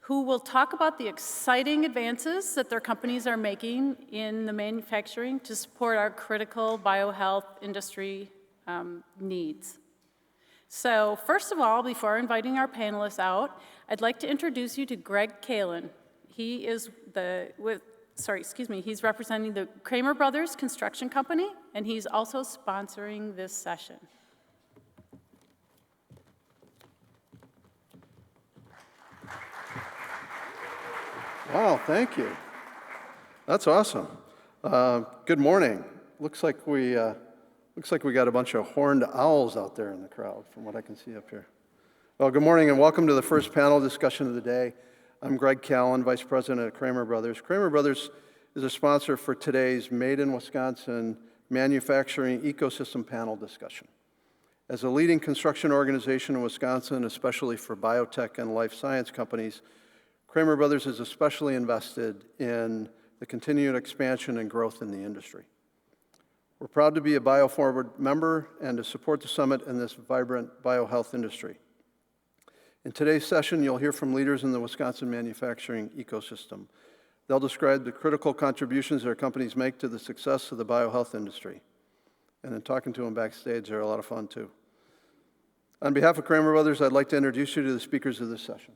who will talk about the exciting advances that their companies are making in the manufacturing to support our critical biohealth industry needs. So first of all, before inviting our panelists out, I'd like to introduce you to Greg Kalin. He is he's representing the Kramer Brothers Construction Company, and he's also sponsoring this session. Wow, thank you. That's awesome. Good morning. Looks like we got a bunch of horned owls out there in the crowd, from what I can see up here. Well, good morning and welcome to the first panel discussion of the day. I'm Greg Kalin, Vice President at Kramer Brothers. Kramer Brothers is a sponsor for today's Made in Wisconsin Manufacturing Ecosystem Panel discussion. As a leading construction organization in Wisconsin, especially for biotech and life science companies, Kramer Brothers is especially invested in the continued expansion and growth in the industry. We're proud to be a BioForward member and to support the summit in this vibrant biohealth industry. In today's session, you'll hear from leaders in the Wisconsin manufacturing ecosystem. They'll describe the critical contributions their companies make to the success of the biohealth industry. And in talking to them backstage, they're a lot of fun too. On behalf of Kramer Brothers, I'd like to introduce you to the speakers of this session.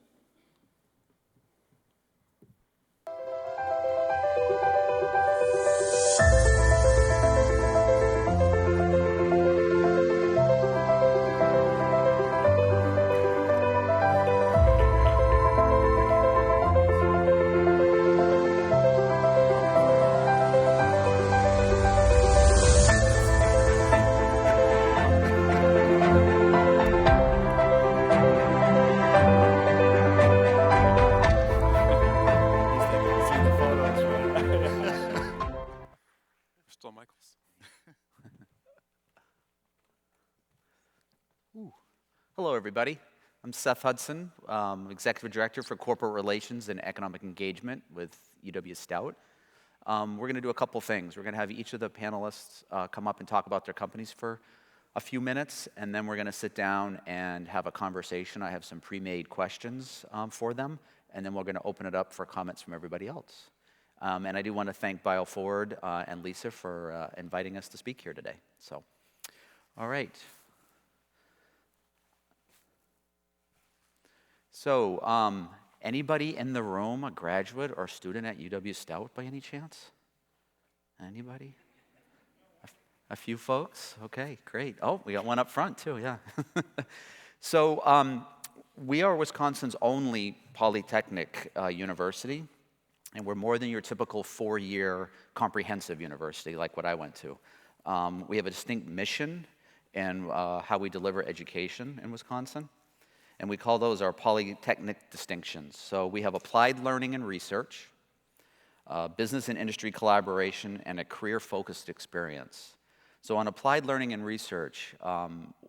Hello, everybody. I'm Seth Hudson, Executive Director for Corporate Relations and Economic Engagement with UW Stout. We're going to do a couple things. We're going to have each of the panelists come up and talk about their companies for a few minutes, and then we're going to sit down and have a conversation. I have some pre-made questions for them, and then we're going to open it up for comments from everybody else. And I do want to thank BioForward and Lisa for inviting us to speak here today. So, all right. So, anybody in the room a graduate or student at UW Stout by any chance? Anybody? A few folks? Okay, great. Oh, we got one up front too, yeah. So, we are Wisconsin's only polytechnic university, and we're more than your typical four-year comprehensive university like what I went to. We have a distinct mission in how we deliver education in Wisconsin. And we call those our polytechnic distinctions. So we have applied learning and research, business and industry collaboration, and a career-focused experience. So on applied learning and research,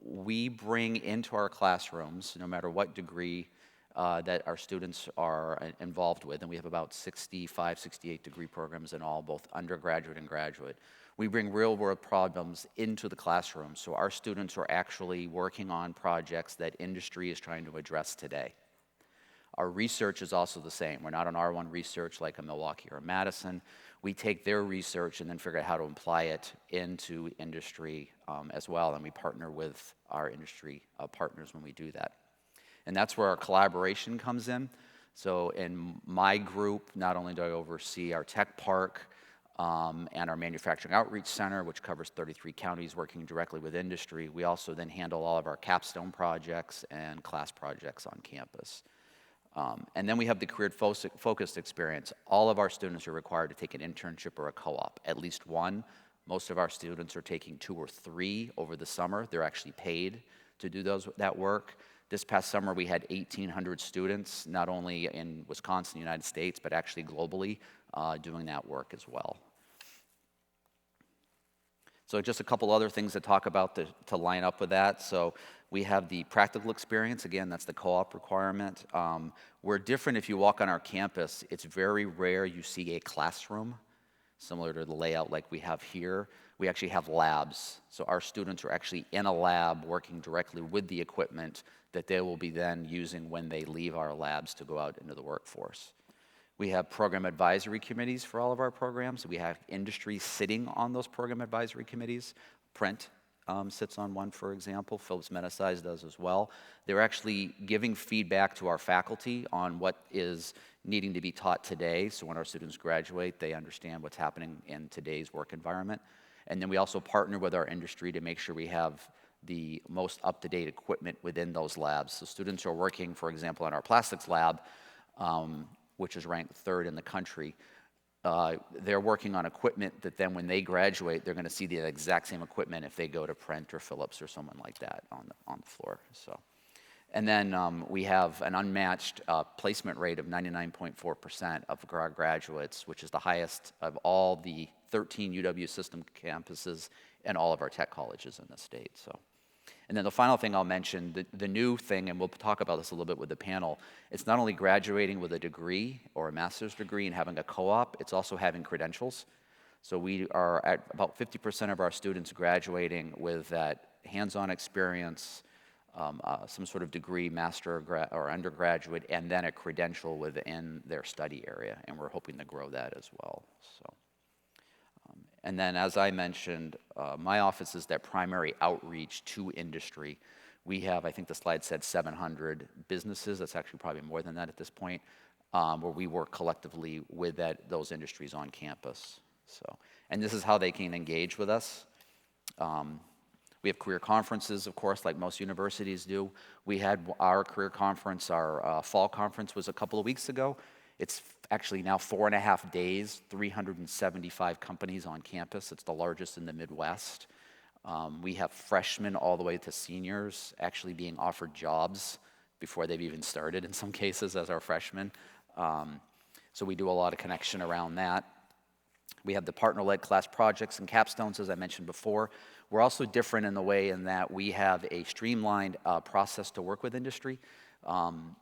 we bring into our classrooms, no matter what degree that our students are involved with, and we have about 65, 68 degree programs in all, both undergraduate and graduate. We bring real-world problems into the classroom, so our students are actually working on projects that industry is trying to address today. Our research is also the same. We're not an R1 research like a Milwaukee or a Madison. We take their research and then figure out how to apply it into industry as well, and we partner with our industry partners when we do that. And that's where our collaboration comes in. So in my group, not only do I oversee our tech park, and our Manufacturing Outreach Center, which covers 33 counties working directly with industry. We also then handle all of our capstone projects and class projects on campus. And then we have the career-focused experience. All of our students are required to take an internship or a co-op, at least one. Most of our students are taking 2 or 3 over the summer. They're actually paid to do that work. This past summer, we had 1,800 students, not only in Wisconsin, United States, but actually globally, doing that work as well. So just a couple other things to talk about to line up with that. So we have the practical experience. Again, that's the co-op requirement. We're different if you walk on our campus. It's very rare you see a classroom, similar to the layout like we have here. we actually have labs. So our students are actually in a lab working directly with the equipment that they will be then using when they leave our labs to go out into the workforce. We have program advisory committees for all of our programs. We have industry sitting on those program advisory committees. Print sits on one, for example. Phillips Medisize does as well. They're actually giving feedback to our faculty on what is needing to be taught today, so when our students graduate, they understand what's happening in today's work environment. And then we also partner with our industry to make sure we have the most up-to-date equipment within those labs. So students are working, for example, in our plastics lab, which is ranked 3rd in the country. They're working on equipment that then when they graduate, they're going to see the exact same equipment if they go to Print or Phillips or someone like that on the floor. So, and then we have an unmatched placement rate of 99.4% of our graduates, which is the highest of all the 13 UW system campuses and all of our tech colleges in the state. So. And then the final thing I'll mention, the new thing, and we'll talk about this a little bit with the panel, it's not only graduating with a degree or a master's degree and having a co-op, it's also having credentials. So we are at about 50% of our students graduating with that hands-on experience, some sort of degree, master or undergraduate, and then a credential within their study area, and we're hoping to grow that as well. So. And then, as I mentioned, my office is that primary outreach to industry. We have, I think the slide said 700 businesses. That's actually probably more than that at this point, where we work collectively with those industries on campus. So, and this is how they can engage with us. We have career conferences, of course, like most universities do. We had our career conference, our fall conference was a couple of weeks ago. It's actually now 4.5 days, 375 companies on campus. It's the largest in the Midwest. We have freshmen all the way to seniors actually being offered jobs before they've even started in some cases as our freshmen. So we do a lot of connection around that. We have the partner-led class projects and capstones, as I mentioned before. We're also different in the way in that we have a streamlined process to work with industry.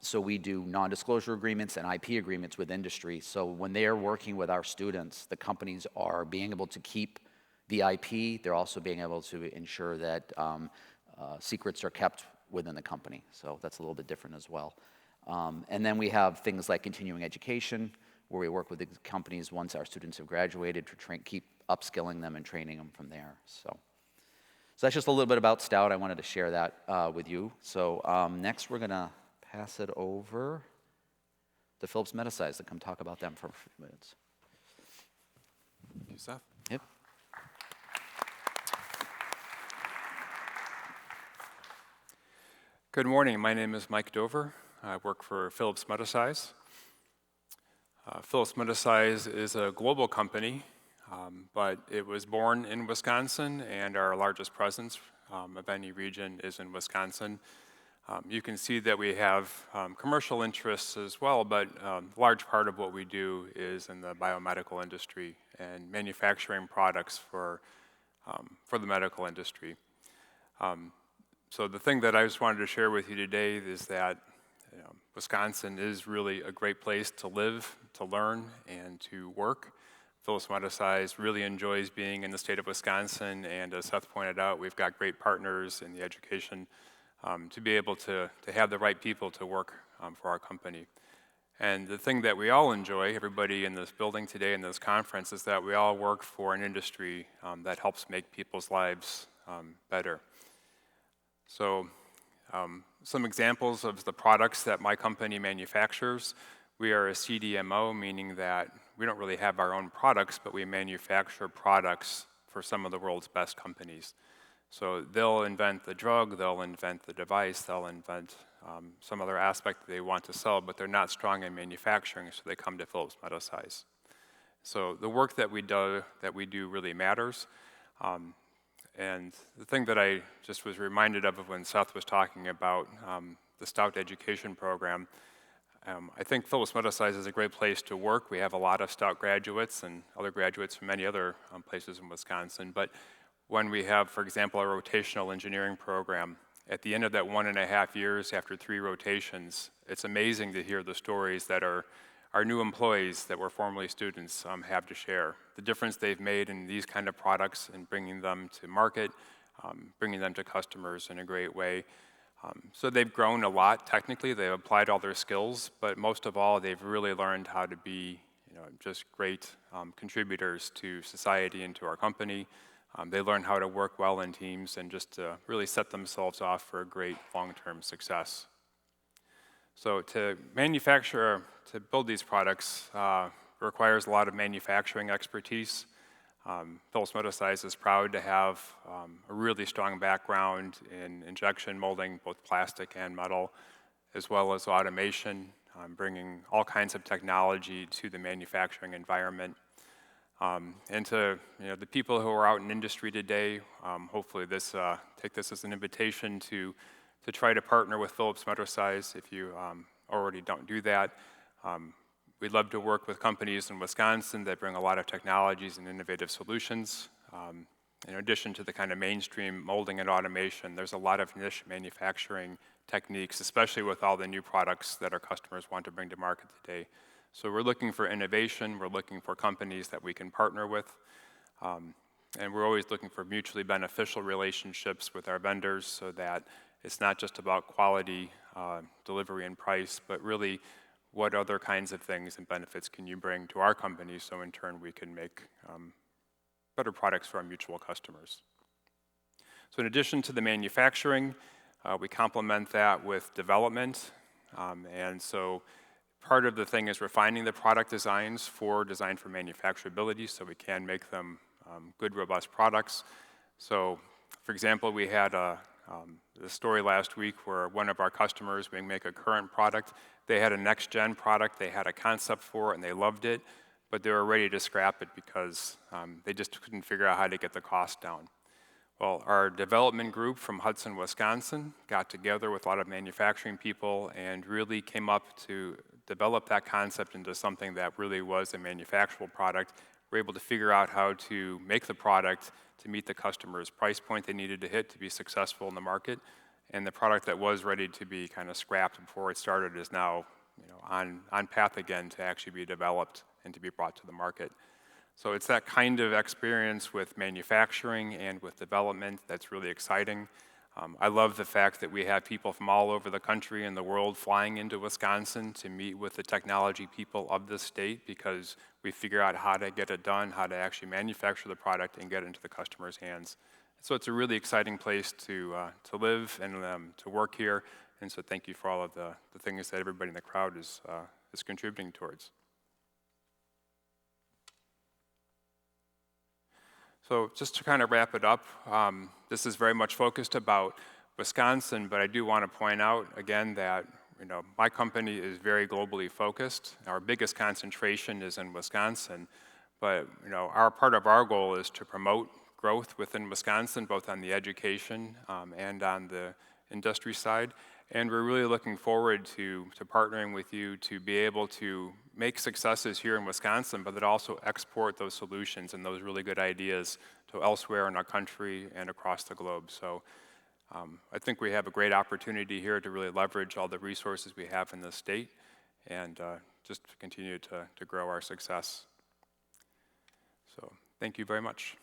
So we do non-disclosure agreements and IP agreements with industry. So when they are working with our students, the companies are being able to keep the IP. They're also being able to ensure that secrets are kept within the company. So that's a little bit different as well. And then we have things like continuing education, where we work with the companies once our students have graduated to keep upskilling them and training them from there. So that's just a little bit about Stout. I wanted to share that with you. So next we're going to pass it over to Phillips Medisize to come talk about them for a few minutes. Thank you, Seth. Yep. Good morning. My name is Mike Dover. I work for Phillips Medisize. Phillips Medisize is a global company, but it was born in Wisconsin, and our largest presence of any region is in Wisconsin. You can see that we have commercial interests as well, but a large part of what we do is in the biomedical industry and manufacturing products for the medical industry. So the thing that I just wanted to share with you today is that Wisconsin is really a great place to live, to learn, and to work. Phillips Medisize really enjoys being in the state of Wisconsin, and as Seth pointed out, we've got great partners in the education to be able to have the right people to work for our company. And the thing that we all enjoy, everybody in this building today in this conference, is that we all work for an industry that helps make people's lives better. So some examples of the products that my company manufactures. We are a CDMO, meaning that we don't really have our own products, but we manufacture products for some of the world's best companies. So they'll invent the drug, they'll invent the device, they'll invent some other aspect that they want to sell, but they're not strong in manufacturing, so they come to Phillips Medisize. So the work that we do really matters. And the thing that I just was reminded of when Seth was talking about the Stout Education Program, I think Phillips Medisize is a great place to work. We have a lot of Stout graduates and other graduates from many other places in Wisconsin. But when we have, for example, a rotational engineering program, at the end of that 1.5 years after 3 rotations, it's amazing to hear the stories that our our new employees that were formerly students have to share. The difference they've made in these kind of products and bringing them to market, bringing them to customers in a great way. So they've grown a lot technically, they've applied all their skills, but most of all, they've really learned how to be just great contributors to society and to our company. They learn how to work well in teams and just to really set themselves off for a great long-term success. So to manufacture, to build these products requires a lot of manufacturing expertise. Phillips Medisize is proud to have a really strong background in injection molding, both plastic and metal, as well as automation, bringing all kinds of technology to the manufacturing environment. And to the people who are out in industry today, hopefully take this as an invitation to try to partner with Phillips Medisize if you already don't do that. We'd love to work with companies in Wisconsin that bring a lot of technologies and innovative solutions. In addition to the kind of mainstream molding and automation, there's a lot of niche manufacturing techniques, especially with all the new products that our customers want to bring to market today. So we're looking for innovation, we're looking for companies that we can partner with, and we're always looking for mutually beneficial relationships with our vendors so that it's not just about quality, delivery, and price, but really what other kinds of things and benefits can you bring to our company so in turn we can make better products for our mutual customers. So in addition to the manufacturing, we complement that with development. And so part of the thing is refining the product designs designed for manufacturability so we can make them good, robust products. So for example, we had a story last week where one of our customers, we make a current product, they had a next-gen product, they had a concept for it and they loved it, but they were ready to scrap it because they just couldn't figure out how to get the cost down. Well, our development group from Hudson, Wisconsin got together with a lot of manufacturing people and really came up to develop that concept into something that really was a manufacturable product. We're able to figure out how to make the product to meet the customer's price point they needed to hit to be successful in the market. And the product that was ready to be kind of scrapped before it started is now on path again to actually be developed and to be brought to the market. So it's that kind of experience with manufacturing and with development that's really exciting. I love the fact that we have people from all over the country and the world flying into Wisconsin to meet with the technology people of the state because we figure out how to get it done, how to actually manufacture the product and get it into the customer's hands. So it's a really exciting place to live and to work here. And so thank you for all of the things that everybody in the crowd is contributing towards. So just to kind of wrap it up, this is very much focused about Wisconsin, but I do want to point out again that my company is very globally focused. Our biggest concentration is in Wisconsin, but our part of our goal is to promote growth within Wisconsin, both on the education and on the industry side. And we're really looking forward to partnering with you to be able to make successes here in Wisconsin, but then also export those solutions and those really good ideas to elsewhere in our country and across the globe. So I think we have a great opportunity here to really leverage all the resources we have in the state and just continue to grow our success. So thank you very much.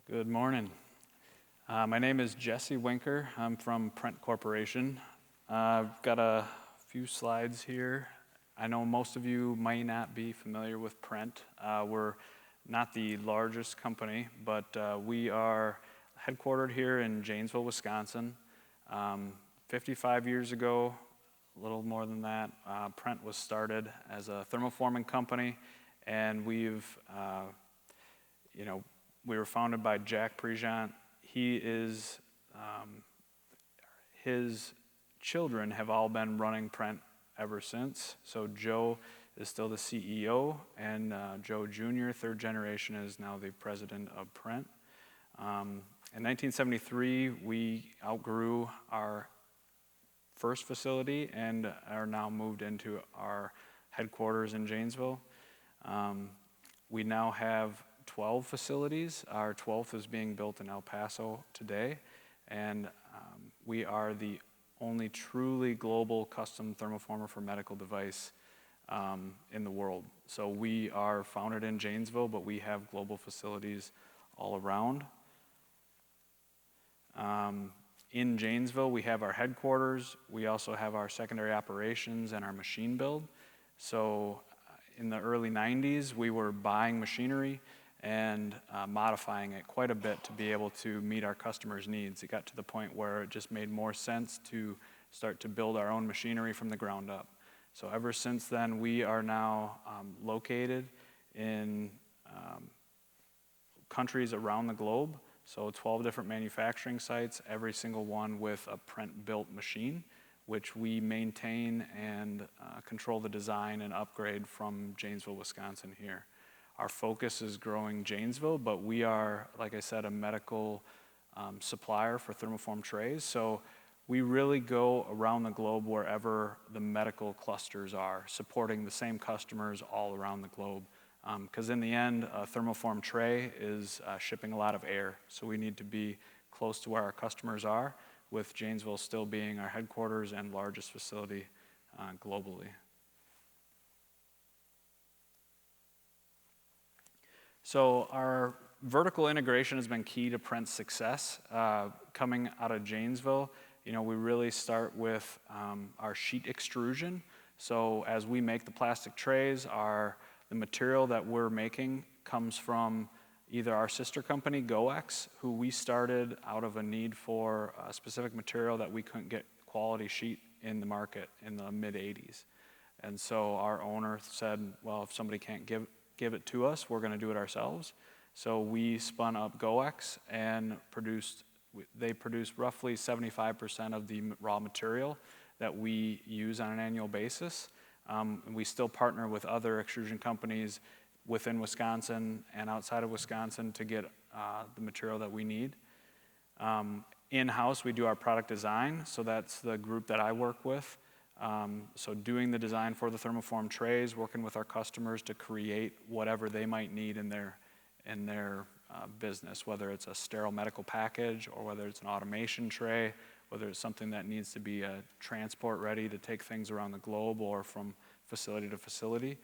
Good morning. My name is Jesse Winker. I'm from Prent Corporation. I've got a few slides here. I know most of you might not be familiar with Prent. We're not the largest company, but we are headquartered here in Janesville, Wisconsin. 55 years ago, a little more than that, Prent was started as a thermoforming company, and we were founded by Jack Prejeant. His children have all been running Prent ever since. So Joe is still the CEO, and Joe Jr., third generation, is now the president of Prent. In 1973, we outgrew our first facility and are now moved into our headquarters in Janesville. We now have 12 facilities. Our 12th is being built in El Paso today, and we are the only truly global custom thermoformer for medical device in the world. So we are founded in Janesville, but we have global facilities all around. In Janesville, we have our headquarters. We also have our secondary operations and our machine build. So in the early 90s, we were buying machinery and modifying it quite a bit to be able to meet our customers' needs. It got to the point where it just made more sense to start to build our own machinery from the ground up. So ever since then, we are now located in countries around the globe. So 12 different manufacturing sites, every single one with a Prent-built machine, which we maintain and control the design and upgrade from Janesville, Wisconsin here. Our focus is growing Janesville, but we are, like I said, a medical supplier for thermoform trays. So we really go around the globe wherever the medical clusters are, supporting the same customers all around the globe. Because in the end, a thermoform tray is shipping a lot of air, so we need to be close to where our customers are, with Janesville still being our headquarters and largest facility globally. So our vertical integration has been key to Prent's success. Coming out of Janesville, we really start with our sheet extrusion. So as we make the plastic trays, the material that we're making comes from either our sister company, GoEx, who we started out of a need for a specific material that we couldn't get quality sheet in the market in the mid-'80s. And so our owner said, well, if somebody can't give it to us, we're going to do it ourselves. So we spun up GoEx and they produced roughly 75% of the raw material that we use on an annual basis. We still partner with other extrusion companies within Wisconsin and outside of Wisconsin to get the material that we need. In-house, we do our product design, so that's the group that I work with. So doing the design for the thermoform trays, working with our customers to create whatever they might need in their business, whether it's a sterile medical package or whether it's an automation tray, whether it's something that needs to be transport ready to take things around the globe or from facility to facility.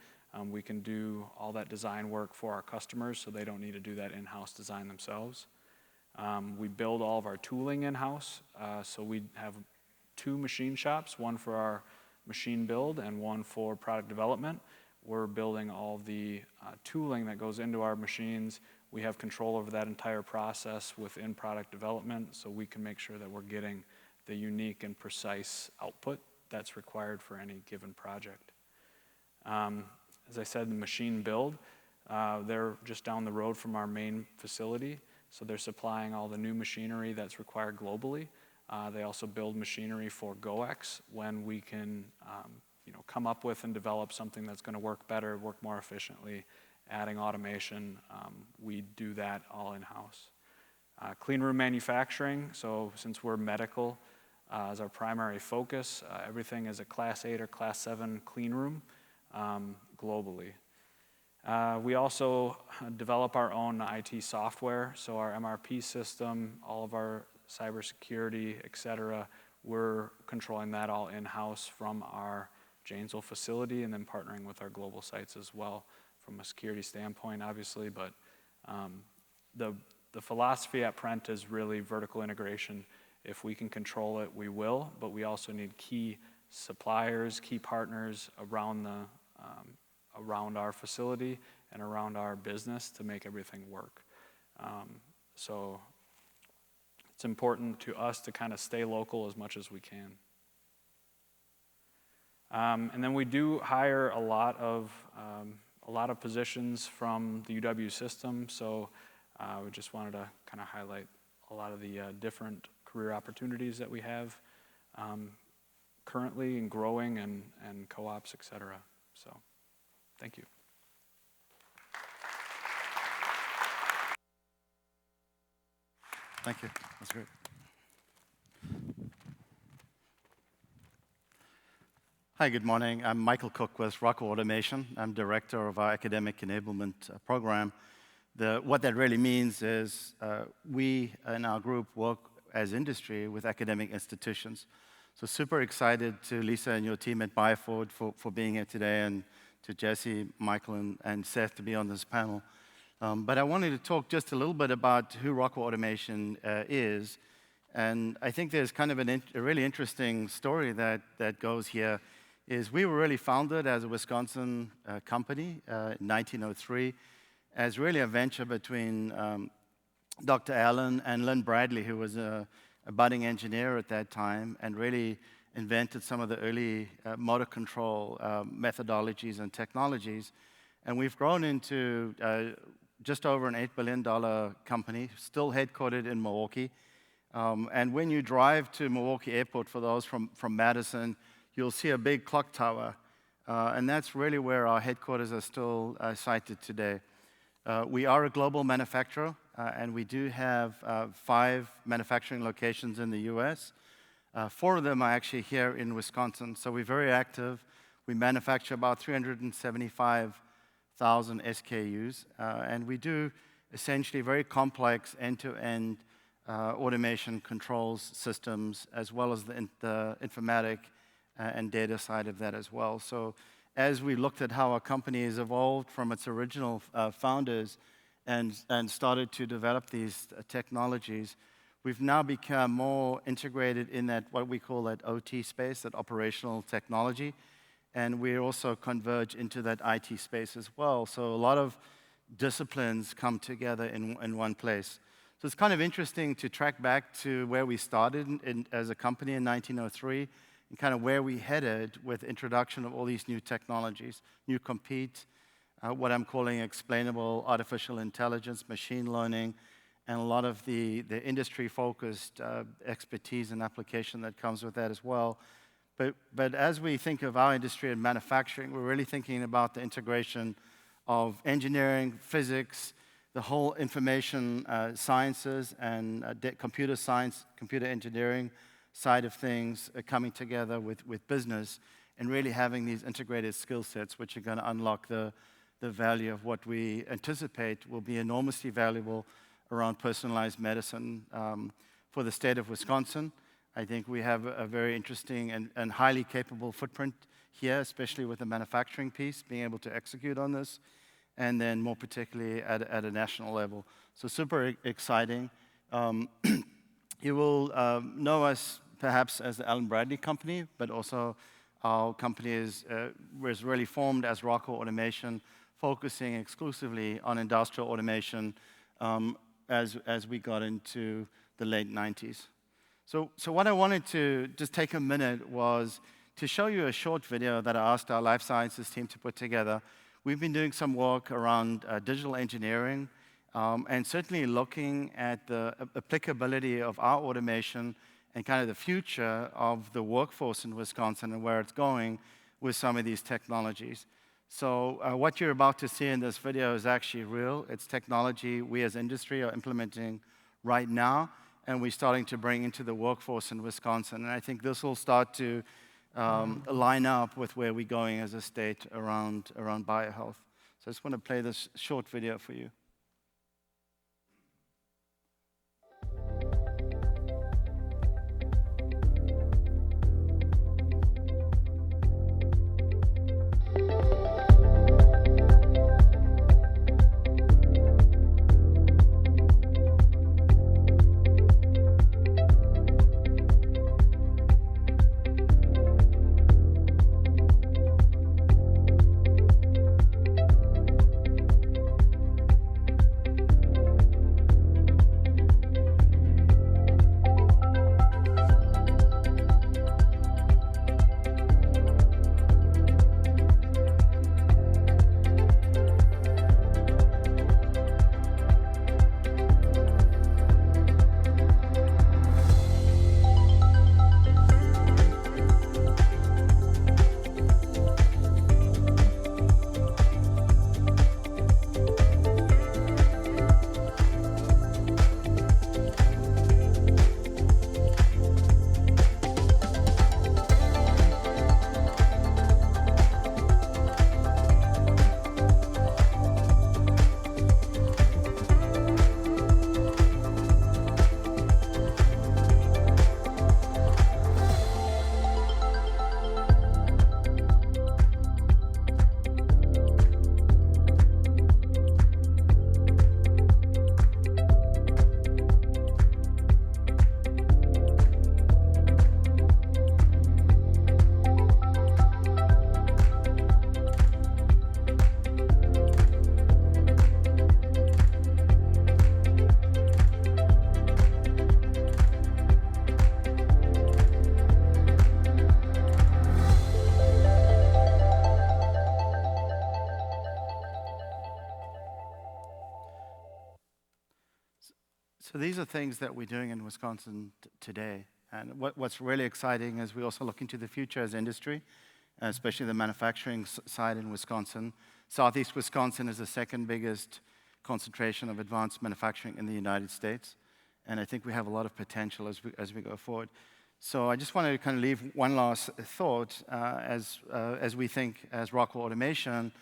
We can do all that design work for our customers so they don't need to do that in-house design themselves. We build all of our tooling in-house, so we have 2 machine shops, one for our machine build and one for product development. We're building all of the tooling that goes into our machines. We have control over that entire process within product development, so we can make sure that we're getting the unique and precise output that's required for any given project. As I said, the machine build, they're just down the road from our main facility, so they're supplying all the new machinery that's required globally. They also build machinery for GoEx when we can come up with and develop something that's going to work better, work more efficiently, adding automation. We do that all in-house. Clean room manufacturing, so since we're medical as our primary focus, everything is a Class 8 or Class 7 clean room globally. We also develop our own IT software, so our MRP system, all of our cybersecurity, et cetera, we're controlling that all in-house from our Janesville facility and then partnering with our global sites as well from a security standpoint, obviously, but the philosophy at Prent is really vertical integration. If we can control it, we will, but we also need key suppliers, key partners around our facility and around our business to make everything work. So it's important to us to kind of stay local as much as we can. And then we do hire a lot of positions from the UW system, so we just wanted to kind of highlight a lot of the different career opportunities that we have currently and growing and co-ops, et cetera. So, thank you. Thank you. That's great. Hi, good morning. I'm Michael Cook with Rockwell Automation. I'm director of our academic enablement program. What that really means is we in our group work as industry with academic institutions. So super excited to Lisa and your team at Bioford for being here today, and to Jesse, Michael, and Seth to be on this panel. But I wanted to talk just a little bit about who Rockwell Automation is. And I think there's kind of a really interesting story that goes here. Is we were really founded as a Wisconsin company in 1903 as really a venture between Dr. Allen and Lynn Bradley, who was a budding engineer at that time and really invented some of the early motor control methodologies and technologies. And we've grown into just over an $8 billion company, still headquartered in Milwaukee. And when you drive to Milwaukee Airport, for those from Madison, you'll see a big clock tower, and that's really where our headquarters are still sited today. We are a global manufacturer, and we do have 5 manufacturing locations in the US. 4 of them are actually here in Wisconsin, so we're very active. We manufacture about 375,000 SKUs, and we do essentially very complex end-to-end automation controls systems, as well as the informatic and data side of that as well. So as we looked at how our company has evolved from its original founders and started to develop these technologies, we've now become more integrated in that what we call that OT space, that operational technology, and we also converge into that IT space as well. So a lot of disciplines come together in one place. So it's kind of interesting to track back to where we started as a company in 1903, and kind of where we headed with introduction of all these new technologies, new compete, what I'm calling explainable artificial intelligence, machine learning, and a lot of the industry-focused expertise and application that comes with that as well. But as we think of our industry and manufacturing, we're really thinking about the integration of engineering, physics, the whole information sciences and computer science, computer engineering side of things coming together with business, and really having these integrated skill sets which are going to unlock the value of what we anticipate will be enormously valuable around personalized medicine for the state of Wisconsin. I think we have a very interesting and highly capable footprint here, especially with the manufacturing piece, being able to execute on this, and then more particularly at a national level. So super exciting. You will know us perhaps as the Allen Bradley Company, but also our company was really formed as Rockwell Automation, focusing exclusively on industrial automation as we got into the late 90s. So what I wanted to just take a minute was to show you a short video that I asked our life sciences team to put together. We've been doing some work around digital engineering, and certainly looking at the applicability of our automation and kind of the future of the workforce in Wisconsin and where it's going with some of these technologies. So what you're about to see in this video is actually real. It's technology we as industry are implementing right now, and we're starting to bring into the workforce in Wisconsin. And I think this will start to line up with where we're going as a state around biohealth. So I just want to play this short video for you. So these are things that we're doing in Wisconsin today. And what's really exciting is we also look into the future as industry, especially the manufacturing side in Wisconsin. Southeast Wisconsin is the second biggest concentration of advanced manufacturing in the United States. And I think we have a lot of potential as we go forward. So I just wanted to kind of leave one last thought as we think as Rockwell Automation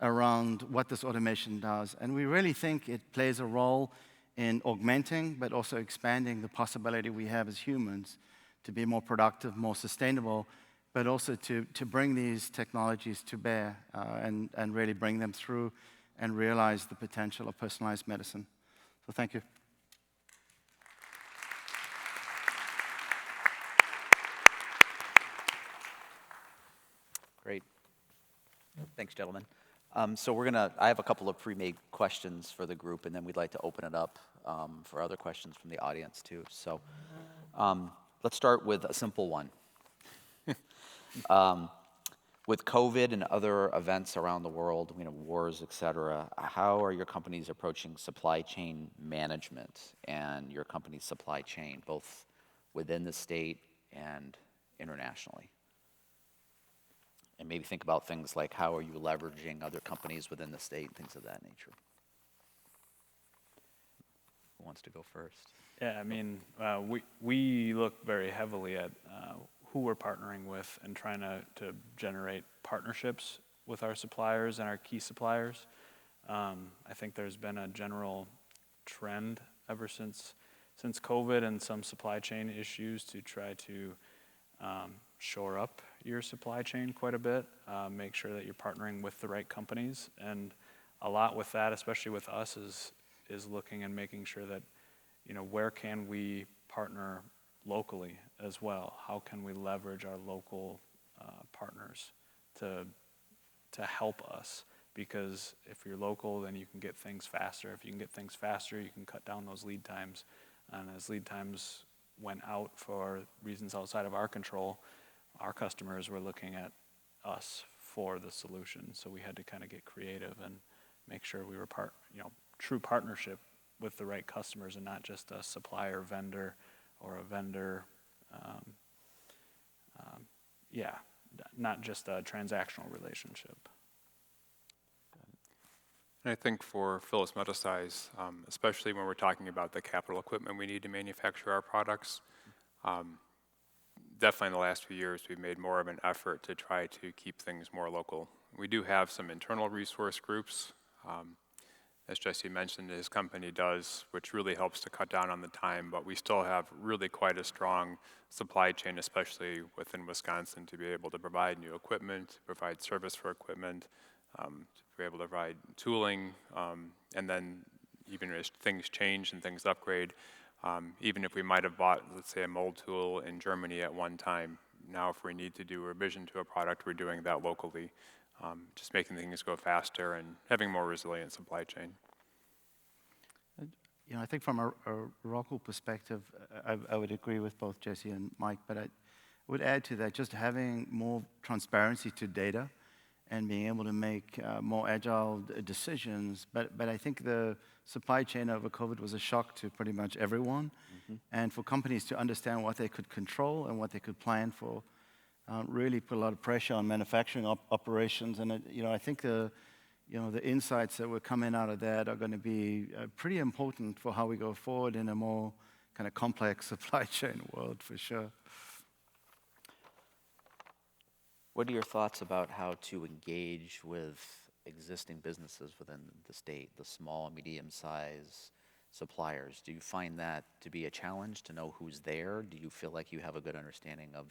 around what this automation does. And we really think it plays a role in augmenting, but also expanding the possibility we have as humans to be more productive, more sustainable, but also to bring these technologies to bear and really bring them through and realize the potential of personalized medicine. So thank you. Great. Thanks, gentlemen. So I have a couple of pre-made questions for the group, and then we'd like to open it up for other questions from the audience too. So let's start with a simple one. With COVID and other events around the world, wars, et cetera, how are your companies approaching supply chain management and your company's supply chain, both within the state and internationally? And maybe think about things like how are you leveraging other companies within the state, things of that nature. Who wants to go first? Yeah, I mean, we look very heavily at who we're partnering with and trying to generate partnerships with our suppliers and our key suppliers. I think there's been a general trend ever since COVID and some supply chain issues to try to shore up your supply chain quite a bit, make sure that you're partnering with the right companies. And a lot with that, especially with us, is looking and making sure that, where can we partner locally as well? How can we leverage our local partners to help us? Because if you're local, then you can get things faster. If you can get things faster, you can cut down those lead times. And as lead times went out for reasons outside of our control, our customers were looking at us for the solution. So we had to kind of get creative and make sure we were true partnership with the right customers and not just a supplier vendor or a vendor, not just a transactional relationship. And I think for Philips Medisize, especially when we're talking about the capital equipment we need to manufacture our products, definitely in the last few years we've made more of an effort to try to keep things more local. We do have some internal resource groups, as Jesse mentioned, his company does, which really helps to cut down on the time, but we still have really quite a strong supply chain, especially within Wisconsin, to be able to provide new equipment, to provide service for equipment, to be able to provide tooling, and then even as things change and things upgrade, even if we might have bought, let's say, a mold tool in Germany at one time, now if we need to do a revision to a product, we're doing that locally, just making things go faster and having more resilient supply chain. I think from a Rockwell perspective, I would agree with both Jesse and Mike, but I would add to that just having more transparency to data and being able to make more agile decisions. But I think the supply chain over COVID was a shock to pretty much everyone. Mm-hmm. And for companies to understand what they could control and what they could plan for really put a lot of pressure on manufacturing operations. And I think the insights that were coming out of that are going to be pretty important for how we go forward in a more kind of complex supply chain world, for sure. What are your thoughts about how to engage with existing businesses within the state, the small, medium-sized suppliers? Do you find that to be a challenge to know who's there? Do you feel like you have a good understanding of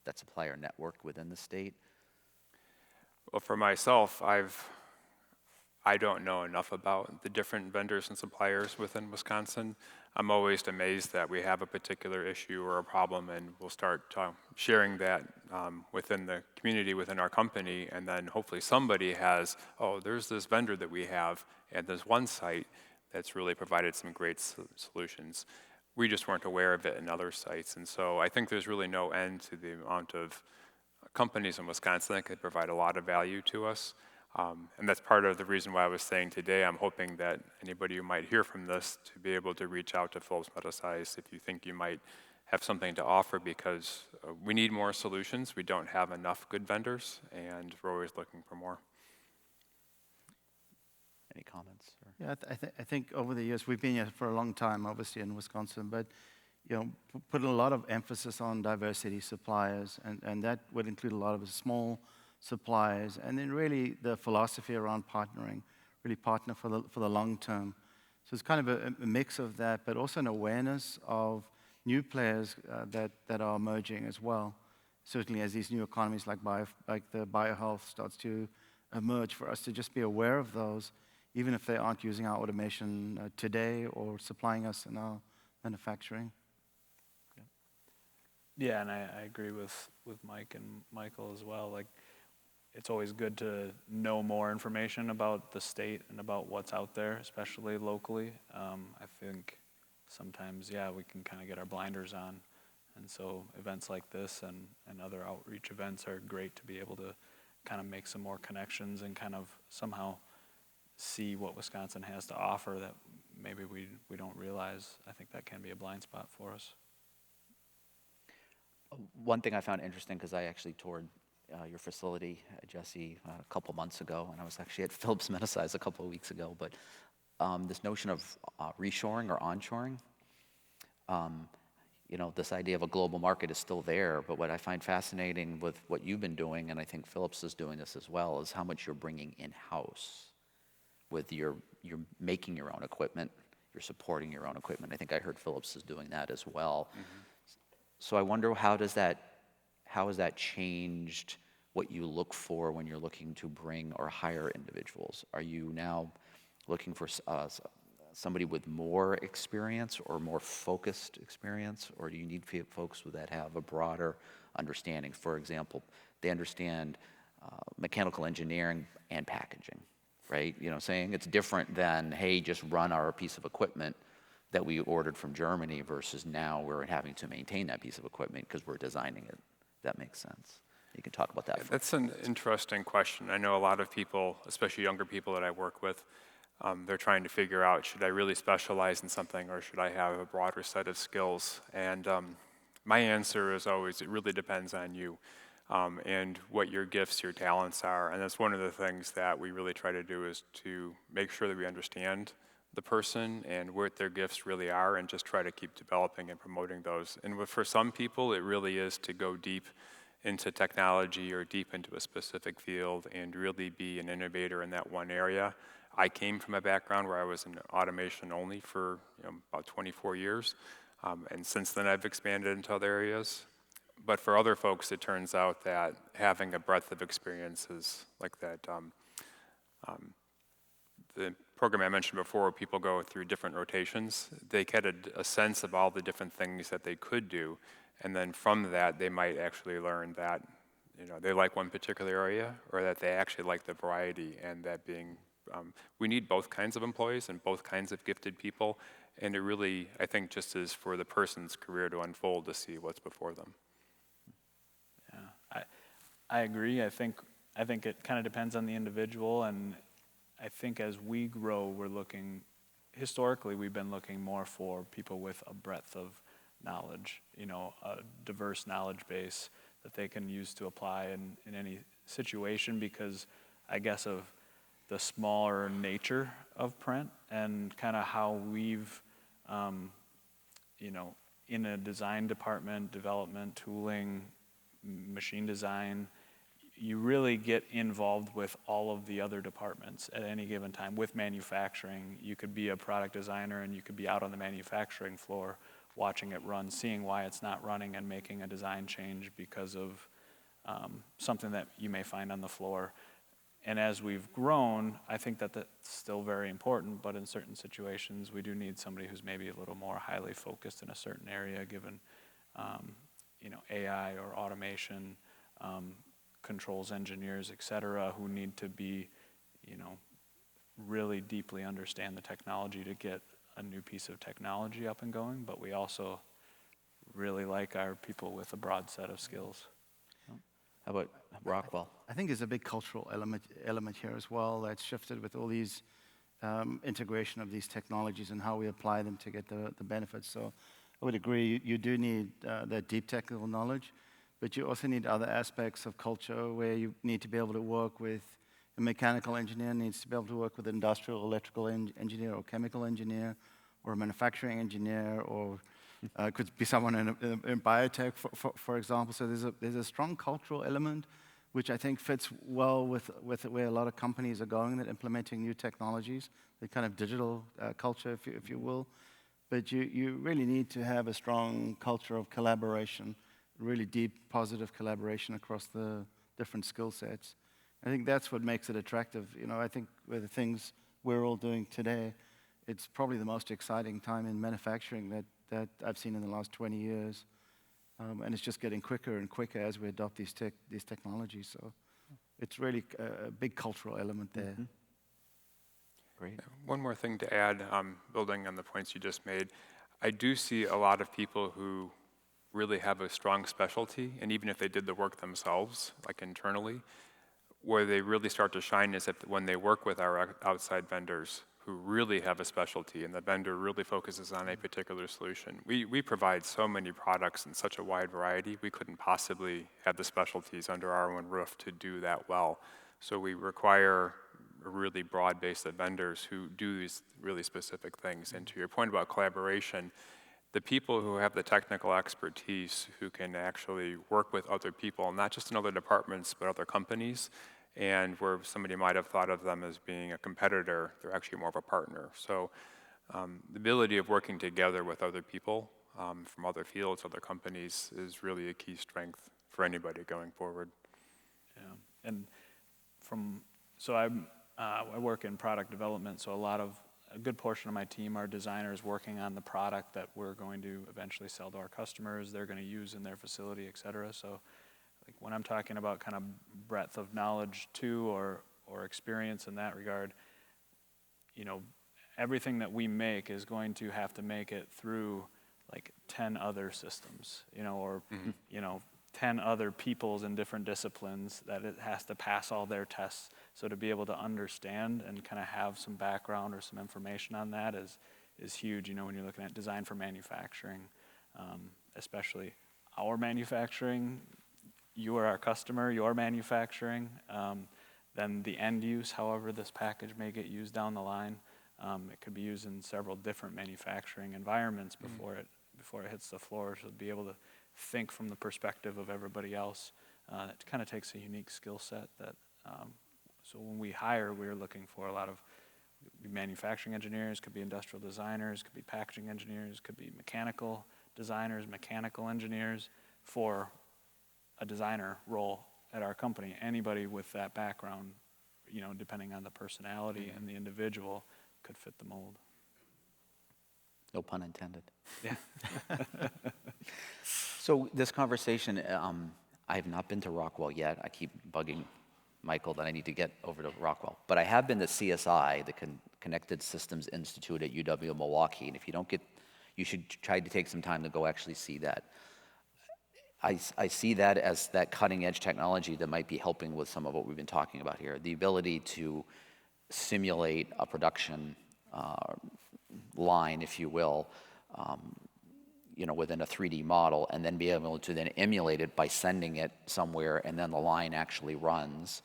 that supplier network within the state? Well, for myself, I don't know enough about the different vendors and suppliers within Wisconsin. I'm always amazed that we have a particular issue or a problem, and we'll start sharing that within the community, within our company, and then hopefully somebody has, there's this vendor that we have, and there's one site that's really provided some great solutions. We just weren't aware of it in other sites, and so I think there's really no end to the amount of companies in Wisconsin that could provide a lot of value to us. And that's part of the reason why I was saying today, I'm hoping that anybody who might hear from this to be able to reach out to Phillips Medisize if you think you might have something to offer, because we need more solutions. We don't have enough good vendors, and we're always looking for more. Any comments? Or? Yeah, I think over the years, we've been here for a long time, obviously, in Wisconsin, but put a lot of emphasis on diversity suppliers, and that would include a lot of small suppliers, and then really the philosophy around partnering, really partner for the long term. So it's kind of a mix of that, but also an awareness of new players that are emerging as well. Certainly as these new economies like the biohealth starts to emerge, for us to just be aware of those, even if they aren't using our automation today or supplying us in our manufacturing. Yeah, and I agree with Mike and Michael as well. Like, it's always good to know more information about the state and about what's out there, especially locally. I think sometimes, we can kind of get our blinders on. And so events like this and other outreach events are great to be able to kind of make some more connections and kind of somehow see what Wisconsin has to offer that maybe we don't realize. I think that can be a blind spot for us. One thing I found interesting, because I actually toured your facility, Jesse, a couple months ago, and I was actually at Phillips Medisize a couple of weeks ago, but this notion of reshoring or onshoring, this idea of a global market is still there, but what I find fascinating with what you've been doing, and I think Phillips is doing this as well, is how much you're bringing in-house with you're making your own equipment, you're supporting your own equipment. I think I heard Phillips is doing that as well. Mm-hmm. So I wonder how has that changed what you look for when you're looking to bring or hire individuals? Are you now looking for somebody with more experience or more focused experience, or do you need folks that have a broader understanding? For example, they understand mechanical engineering and packaging, right? Saying it's different than, hey, just run our piece of equipment that we ordered from Germany versus now we're having to maintain that piece of equipment because we're designing it. That makes sense. You can talk about that. That's an interesting question. I know a lot of people, especially younger people that I work with, they're trying to figure out, should I really specialize in something or should I have a broader set of skills? And my answer is always, it really depends on you and what your gifts, your talents are. And that's one of the things that we really try to do, is to make sure that we understand the person and what their gifts really are, and just try to keep developing and promoting those. And for some people, it really is to go deep into technology or deep into a specific field and really be an innovator in that one area. I came from a background where I was in automation only for about 24 years, and since then I've expanded into other areas. But for other folks, it turns out that having a breadth of experiences like that, the program I mentioned before, where people go through different rotations, they get a sense of all the different things that they could do, and then from that, they might actually learn that they like one particular area, or that they actually like the variety, and that being, we need both kinds of employees and both kinds of gifted people, and it really, I think, just is for the person's career to unfold to see what's before them. Yeah, I agree. I think it kind of depends on the individual, and I think as we grow, historically we've been looking more for people with a breadth of knowledge, a diverse knowledge base that they can use to apply in any situation, because I guess of the smaller nature of print and kind of how we've, in a design department, development, tooling, machine design, you really get involved with all of the other departments at any given time. With manufacturing, you could be a product designer and you could be out on the manufacturing floor watching it run, seeing why it's not running and making a design change because of something that you may find on the floor. And as we've grown, I think that that's still very important, but in certain situations, we do need somebody who's maybe a little more highly focused in a certain area, given AI or automation, controls engineers, et cetera, who need to be, really deeply understand the technology to get a new piece of technology up and going, but we also really like our people with a broad set of skills. How about Rockwell? I think there's a big cultural element here as well that's shifted with all these integration of these technologies and how we apply them to get the benefits. So I would agree, you do need that deep technical knowledge, but you also need other aspects of culture where you need to be able to work with a mechanical engineer, needs to be able to work with an industrial electrical engineer or chemical engineer or a manufacturing engineer, or it could be someone in biotech, for example. So there's a strong cultural element, which I think fits well with where a lot of companies are going, that implementing new technologies, the kind of digital culture, if you will. But you really need to have a strong culture of collaboration, really deep, positive collaboration across the different skill sets. I think that's what makes it attractive. You know, I think with the things we're all doing today, it's probably the most exciting time in manufacturing that I've seen in the last 20 years. And it's just getting quicker and quicker as we adopt these technologies. So it's really a big cultural element there. Mm-hmm. Great. One more thing to add, building on the points you just made. I do see a lot of people who really have a strong specialty, and even if they did the work themselves, like internally, where they really start to shine is when they work with our outside vendors who really have a specialty, and the vendor really focuses on a particular solution. We provide so many products in such a wide variety, we couldn't possibly have the specialties under our own roof to do that well. So we require a really broad base of vendors who do these really specific things. And to your point about collaboration, the people who have the technical expertise, who can actually work with other people, not just in other departments, but other companies, and where somebody might have thought of them as being a competitor, they're actually more of a partner. So the ability of working together with other people from other fields, other companies, is really a key strength for anybody going forward. Yeah, and so I work in product development, so a good portion of my team are designers working on the product that we're going to eventually sell to our customers, they're going to use in their facility, et cetera. So like when I'm talking about kind of breadth of knowledge too, or experience in that regard, you know, everything that we make is going to have to make it through like 10 other systems, you know, or, you know, 10 other peoples in different disciplines that it has to pass all their tests. So to be able to understand and kind of have some background or some information on that is huge, you know, when you're looking at design for manufacturing, especially our manufacturing. You are our customer, your manufacturing, then the end use, however this package may get used down the line. It could be used in several different manufacturing environments before it hits the floor. So to be able to think from the perspective of everybody else, it kind of takes a unique skill set that, so when we hire, we're looking for a lot of manufacturing engineers, could be industrial designers, could be packaging engineers, could be mechanical designers, mechanical engineers for a designer role at our company. Anybody with that background, you know, depending on the personality and the individual, could fit the mold. No pun intended. Yeah. So this conversation, I have not been to Rockwell yet. I keep bugging Michael that I need to get over to Rockwell. But I have been to CSI, the Connected Systems Institute at UW-Milwaukee. And if you don't you should try to take some time to go actually see that. I see that as that cutting edge technology that might be helping with some of what we've been talking about here. The ability to simulate a production line, if you will, you know, within a 3D model, and then be able to then emulate it by sending it somewhere, and then the line actually runs.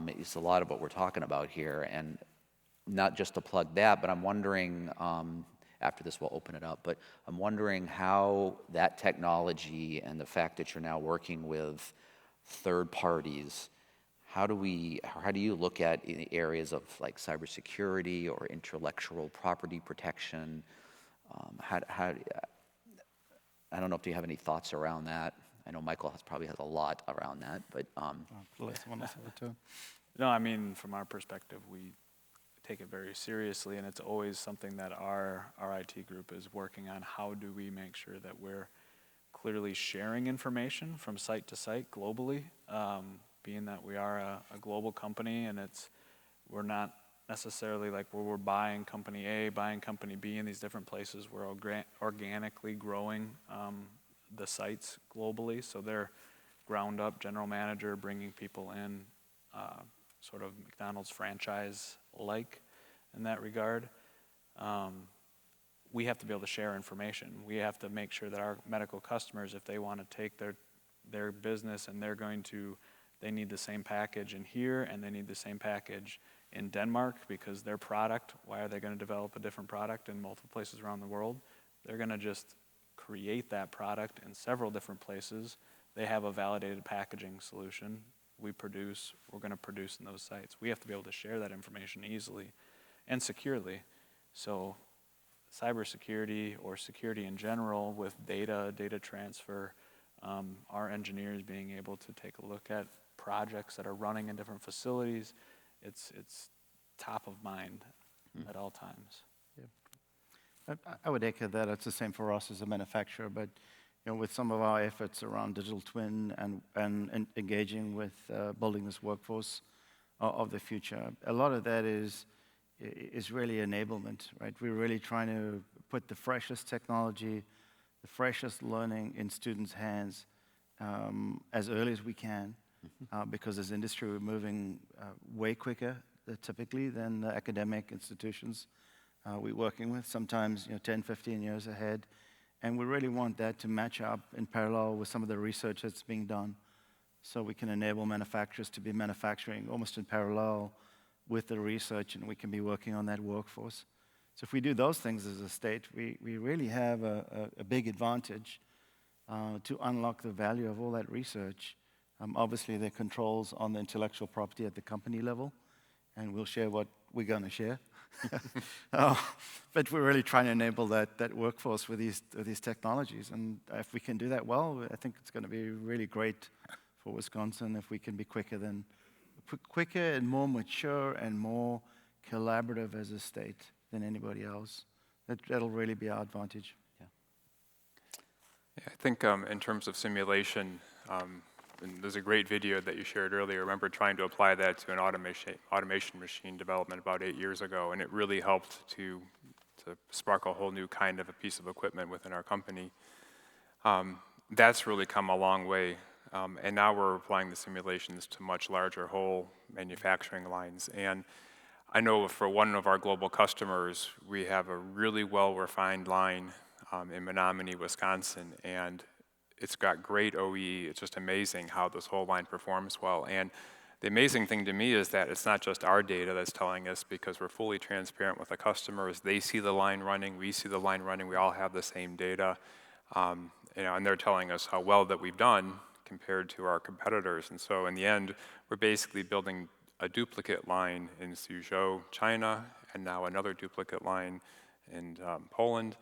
It's a lot of what we're talking about here, and not just to plug that, but I'm wondering, after this we'll open it up, but I'm wondering how that technology and the fact that you're now working with third parties, how do you look at in the areas of like cybersecurity or intellectual property protection? I don't know if you have any thoughts around that. I know Michael probably has a lot around that, but No, I mean, from our perspective, we take it very seriously, and it's always something that our IT group is working on. How do we make sure that we're clearly sharing information from site to site globally, being that we are a global company, and we're not necessarily like where we're buying company A, buying company B in these different places. We're organically growing the sites globally, so they're ground up general manager, bringing people in, sort of McDonald's franchise-like in that regard. We have to be able to share information. We have to make sure that our medical customers, if they want to take their business and they need the same package in here and they need the same package in Denmark because their product, why are they going to develop a different product in multiple places around the world? They're going to just create that product in several different places. They have a validated packaging solution. We're going to produce in those sites. We have to be able to share that information easily and securely. So cybersecurity or security in general with data transfer, our engineers being able to take a look at projects that are running in different facilities, it's top of mind at all times. I would echo that. It's the same for us as a manufacturer, but with some of our efforts around digital twin and engaging with building this workforce of the future, a lot of that is really enablement, right? We're really trying to put the freshest technology, the freshest learning in students' hands as early as we can, because as industry we're moving way quicker typically than the academic institutions we're working with, sometimes 10, 15 years ahead. And we really want that to match up in parallel with some of the research that's being done so we can enable manufacturers to be manufacturing almost in parallel with the research, and we can be working on that workforce. So if we do those things as a state, we really have a big advantage to unlock the value of all that research. Obviously, there are controls on the intellectual property at the company level, and we'll share what we're going to share. But we're really trying to enable that workforce with these technologies. And if we can do that well, I think it's going to be really great for Wisconsin if we can be quicker and more mature and more collaborative as a state than anybody else. That'll really be our advantage. Yeah, I think in terms of simulation, and there's a great video that you shared earlier. I remember trying to apply that to an automation machine development about 8 years ago, and it really helped to spark a whole new kind of a piece of equipment within our company. That's really come a long way, and now we're applying the simulations to much larger whole manufacturing lines. And I know for one of our global customers, we have a really well-refined line in Menominee, Wisconsin, and it's got great OEE. It's just amazing how this whole line performs well. And the amazing thing to me is that it's not just our data that's telling us, because we're fully transparent with the customers. They see the line running, we see the line running, we all have the same data. And they're telling us how well that we've done compared to our competitors. And so in the end, we're basically building a duplicate line in Suzhou, China, and now another duplicate line in Poland.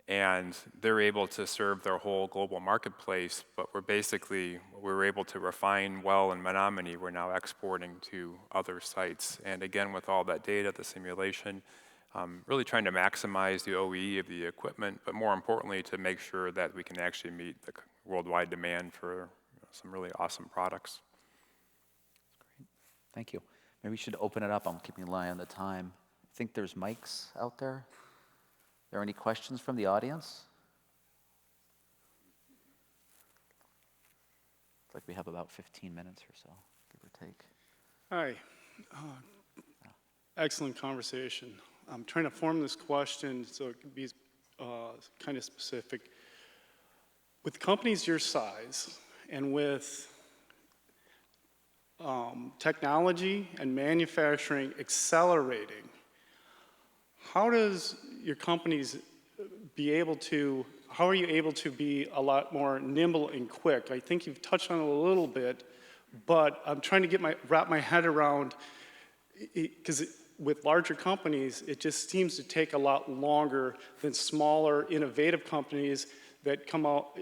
And they're able to serve their whole global marketplace, but we're able to refine well in Menominee. We're now exporting to other sites. And again, with all that data, the simulation, really trying to maximize the OEE of the equipment, but more importantly, to make sure that we can actually meet the worldwide demand for some really awesome products. Great. Thank you. Maybe we should open it up. I'm keeping an eye on the time. I think there's mics out there. Are there any questions from the audience? Looks like we have about 15 minutes or so, give or take. Hi. Excellent conversation. I'm trying to form this question so it can be kind of specific. With companies your size and with technology and manufacturing accelerating, how does your companies how are you able to be a lot more nimble and quick? I think you've touched on it a little bit, but I'm trying to wrap my head around, because with larger companies, it just seems to take a lot longer than smaller, innovative companies that come out,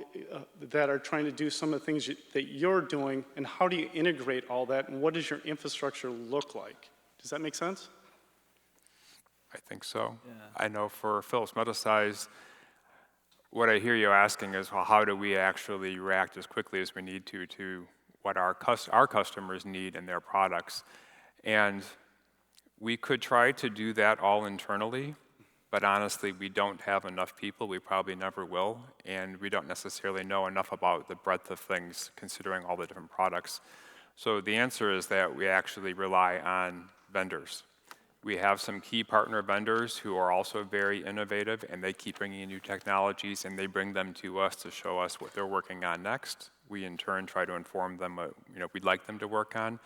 that are trying to do some of the things that you're doing, and how do you integrate all that, and what does your infrastructure look like? Does that make sense? I think so. Yeah. I know for Philips Medisize, what I hear you asking is, well, how do we actually react as quickly as we need to what our customers need in their products? And we could try to do that all internally, but honestly, we don't have enough people, we probably never will, and we don't necessarily know enough about the breadth of things considering all the different products. So the answer is that we actually rely on vendors. We have some key partner vendors who are also very innovative, and they keep bringing in new technologies, and they bring them to us to show us what they're working on next. We, in turn, try to inform them what we'd like them to work on.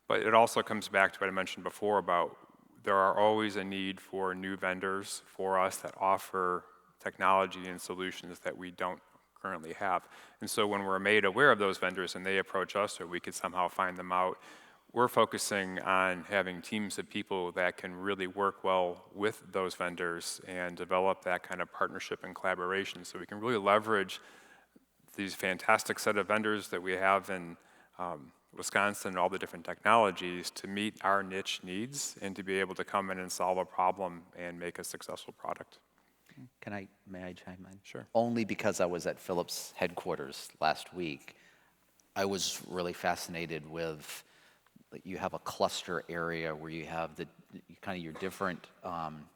But it also comes back to what I mentioned before about there are always a need for new vendors for us that offer technology and solutions that we don't currently have. And so when we're made aware of those vendors and they approach us or we could somehow find them out, we're focusing on having teams of people that can really work well with those vendors and develop that kind of partnership and collaboration so we can really leverage these fantastic set of vendors that we have in Wisconsin and all the different technologies to meet our niche needs and to be able to come in and solve a problem and make a successful product. May I chime in? Sure. Only because I was at Philips headquarters last week, I was really fascinated with, you have a cluster area where you have kind of your different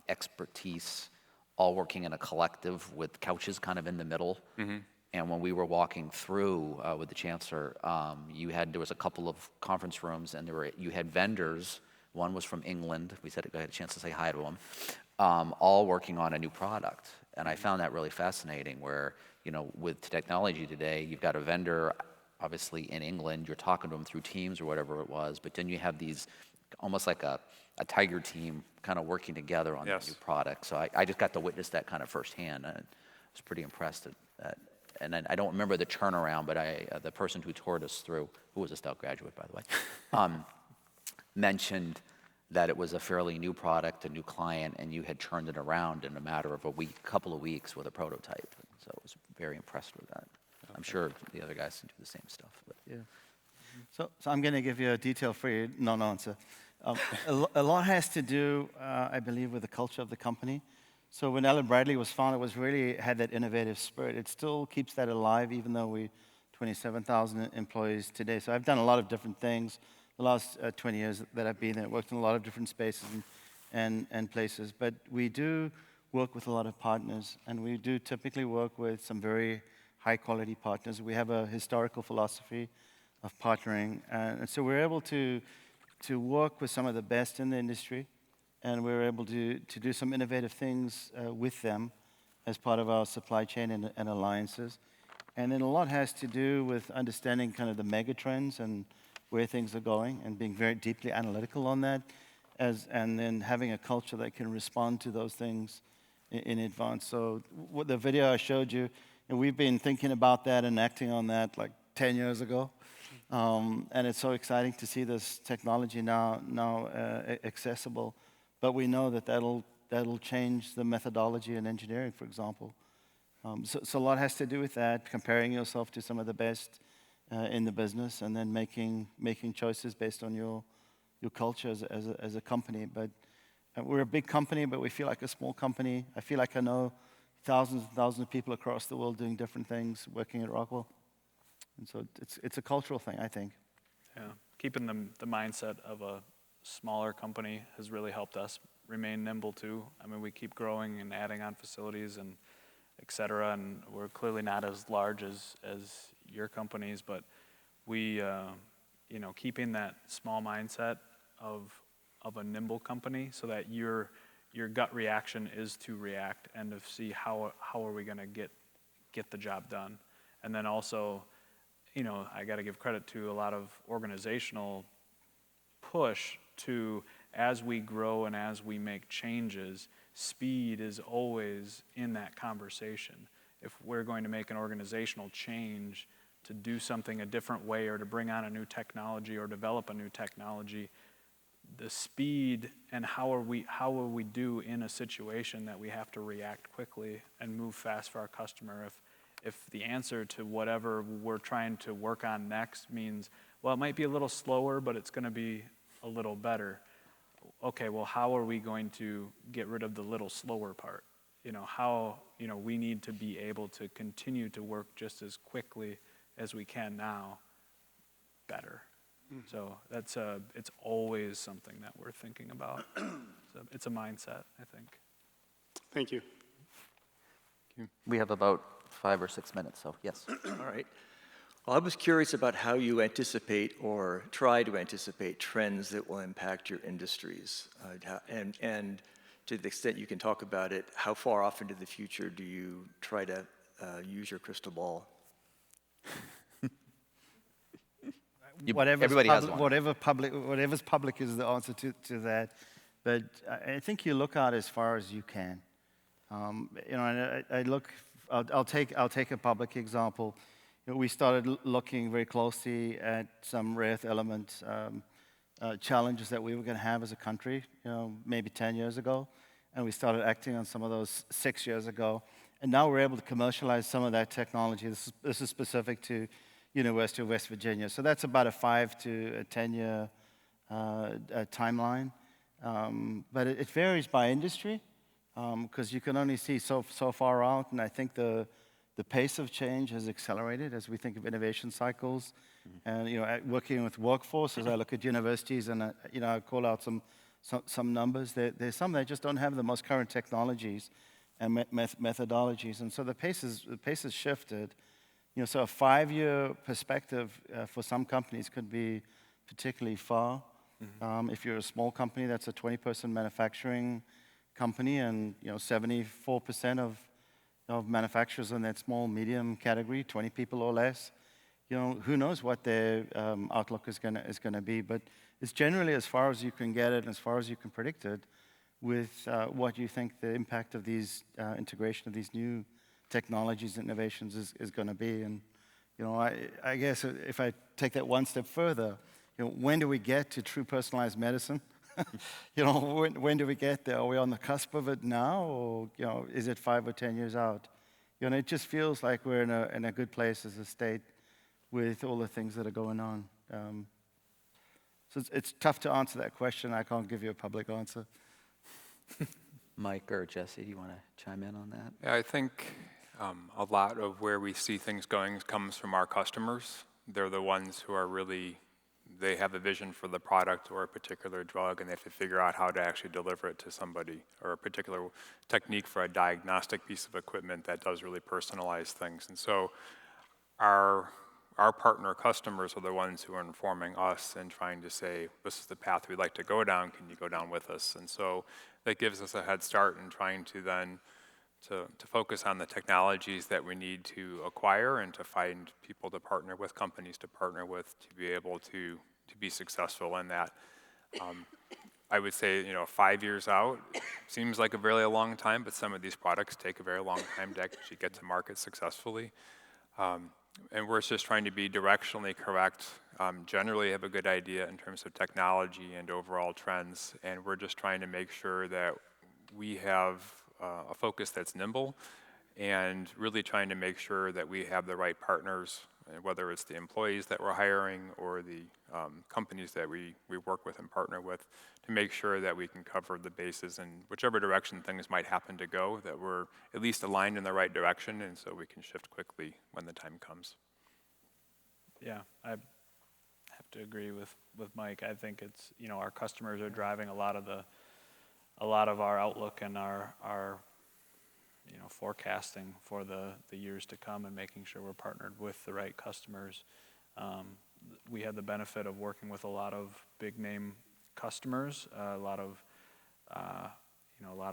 expertise all working in a collective with couches kind of in the middle. Mm-hmm. And when we were walking through with the chancellor, there was a couple of conference rooms, and you had vendors. One was from England. I had a chance to say hi to them, all working on a new product. And I found that really fascinating. Where with technology today, you've got a vendor, obviously in England. You're talking to them through Teams or whatever it was, but then you have these almost like a tiger team kind of working together on Yes. the new product. So I just got to witness that kind of firsthand, and I was pretty impressed at. And then I don't remember the turnaround, but the person who toured us through, who was a Stout graduate, by the way, mentioned that it was a fairly new product, a new client, and you had turned it around in a matter of couple of weeks with a prototype. So I was very impressed with that. I'm sure the other guys can do the same stuff. But. Yeah. So I'm going to give you a detail-free non-answer. A lot has to do, I believe, with the culture of the company. So when Allen Bradley was founded, it really had that innovative spirit. It still keeps that alive, even though we're 27,000 employees today. So I've done a lot of different things the last 20 years that I've been there. Worked in a lot of different spaces and places. But we do work with a lot of partners, and we do typically work with some very high-quality partners. We have a historical philosophy of partnering, and so we're able to work with some of the best in the industry, and we're able to do some innovative things with them as part of our supply chain and alliances. And then a lot has to do with understanding kind of the mega trends and where things are going and being very deeply analytical on that, and then having a culture that can respond to those things in advance. So what the video I showed you, and we've been thinking about that and acting on that like 10 years ago. And it's so exciting to see this technology now accessible. But we know that'll change the methodology in engineering, for example. So a lot has to do with that, comparing yourself to some of the best in the business, and then making choices based on your culture as a company. But we're a big company, but we feel like a small company. I feel like I know thousands and thousands of people across the world doing different things, working at Rockwell. And so it's a cultural thing, I think. Yeah, keeping the mindset of a smaller company has really helped us remain nimble too. I mean, we keep growing and adding on facilities and et cetera, and we're clearly not as large as your companies, but we, keeping that small mindset of a nimble company so that your gut reaction is to react and to see how are we going to get the job done. And then also, I got to give credit to a lot of organizational push to, as we grow and as we make changes, speed is always in that conversation. If we're going to make an organizational change to do something a different way or to bring on a new technology or develop a new technology, the speed and how will we do in a situation that we have to react quickly and move fast for our customer. If the answer to whatever we're trying to work on next means, well, it might be a little slower, but it's going to be a little better. Okay, well, how are we going to get rid of the little slower part? We need to be able to continue to work just as quickly as we can now, better. So it's always something that we're thinking about. So it's a mindset, I think. Thank you. We have about 5 or 6 minutes, so yes. All right. Well, I was curious about how you anticipate or try to anticipate trends that will impact your industries. And to the extent you can talk about it, how far off into the future do you try to use your crystal ball? Everybody has one. Whatever's public is the answer to that. But I think you look out as far as you can. And I'll take a public example. We started looking very closely at some rare earth element challenges that we were going to have as a country, maybe 10 years ago. And we started acting on some of those 6 years ago. And now we're able to commercialize some of that technology. This is specific to University of West Virginia. So that's about a 5 to a 10-year timeline. But it varies by industry because you can only see so far out. And I think the pace of change has accelerated as we think of innovation cycles. And working with workforce, as I look at universities and I call out some numbers, there's some that just don't have the most current technologies and methodologies. And so the pace has shifted. So a 5-year perspective for some companies could be particularly far. If you're a small company, that's a 20-person manufacturing company, and 74% of manufacturers in that small, medium category, 20 people or less. Who knows what their outlook is going to be? But it's generally as far as you can get it, and as far as you can predict it, with what you think the impact of these integration of these new technologies and innovations is going to be. And I guess if I take that one step further, when do we get to true personalized medicine? When do we get there? Are we on the cusp of it now, or is it 5 or 10 years out? It just feels like we're in a good place as a state with all the things that are going on. So it's tough to answer that question. I can't give you a public answer. Mike or Jesse, do you want to chime in on that? Yeah, I think a lot of where we see things going comes from our customers. They're the ones who are really, they have a vision for the product or a particular drug, and they have to figure out how to actually deliver it to somebody, or a particular technique for a diagnostic piece of equipment that does really personalize things. And so our partner customers are the ones who are informing us and trying to say, this is the path we'd like to go down, can you go down with us? And so that gives us a head start in trying to then to focus on the technologies that we need to acquire and to find people to partner with, companies to partner with, to be able to be successful in that. I would say, 5 years out seems like a very long time, but some of these products take a very long time to actually get to market successfully. And we're just trying to be directionally correct, generally have a good idea in terms of technology and overall trends, and we're just trying to make sure that we have a focus that's nimble and really trying to make sure that we have the right partners, whether it's the employees that we're hiring or the companies that we work with and partner with, to make sure that we can cover the bases in whichever direction things might happen to go, that we're at least aligned in the right direction, and so we can shift quickly when the time comes. Yeah, I have to agree with Mike. I think it's, our customers are driving a lot of our outlook and our forecasting for the years to come, and making sure we're partnered with the right customers. We had the benefit of working with a lot of big name customers, a lot of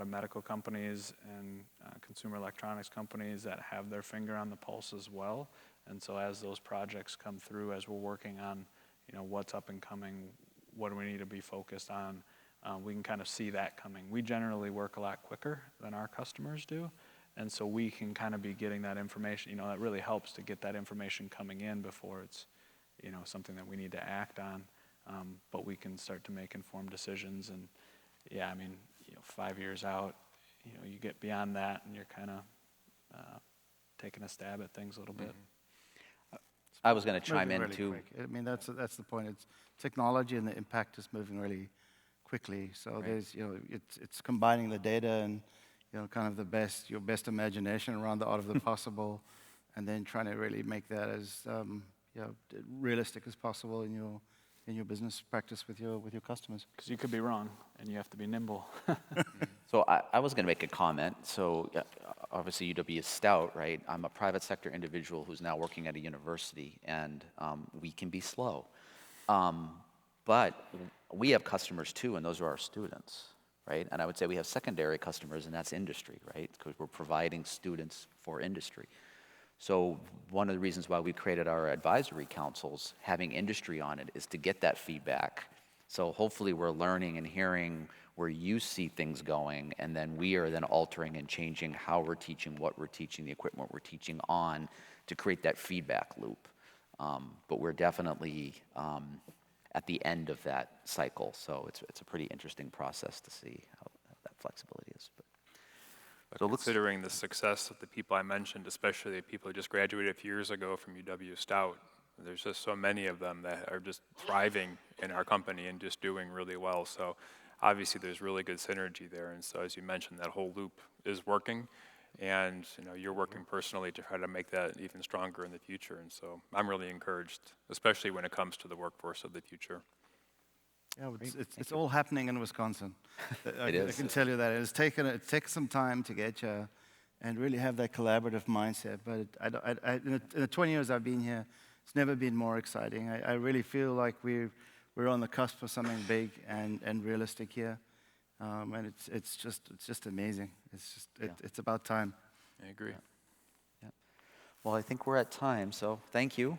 medical companies and consumer electronics companies that have their finger on the pulse as well. And so as those projects come through, as we're working on, what's up and coming, what do we need to be focused on, we can kind of see that coming. We generally work a lot quicker than our customers do, and so we can kind of be getting that information. That really helps to get that information coming in before it's, something that we need to act on. But we can start to make informed decisions. And 5 years out, you get beyond that, and you're kind of taking a stab at things a little bit. I was going to chime in really too. quick. I mean, that's the point. It's technology, and the impact is moving really quickly. So Right. there's, it's combining the data and, kind of your best imagination around the art of the possible, and then trying to really make that as, realistic as possible in your business practice with your customers. Because you could be wrong, and you have to be nimble. So I was going to make a comment. So obviously UW is stout, right? I'm a private sector individual who's now working at a university, and we can be slow. But we have customers too, and those are our students, right? And I would say we have secondary customers, and that's industry, right? Because we're providing students for industry. So one of the reasons why we created our advisory councils, having industry on it, is to get that feedback. So hopefully we're learning and hearing where you see things going, and then we are then altering and changing how we're teaching, what we're teaching, the equipment we're teaching on, to create that feedback loop. But we're definitely at the end of that cycle, so it's a pretty interesting process to see how that flexibility is. But So it looks- considering the success of the people I mentioned, especially the people who just graduated a few years ago from UW Stout, there's just so many of them that are just thriving in our company and just doing really well. So obviously there's really good synergy there. And so as you mentioned, that whole loop is working. And you're working personally to try to make that even stronger in the future. And so I'm really encouraged, especially when it comes to the workforce of the future. Yeah, it's all happening in Wisconsin. I is. can tell you that. It's taken some time to get here and really have that collaborative mindset. But in the 20 years I've been here, it's never been more exciting. I really feel like we're on the cusp of something big and realistic here. And it's just amazing. It's about time. I agree. Yeah. Well, I think we're at time, so thank you.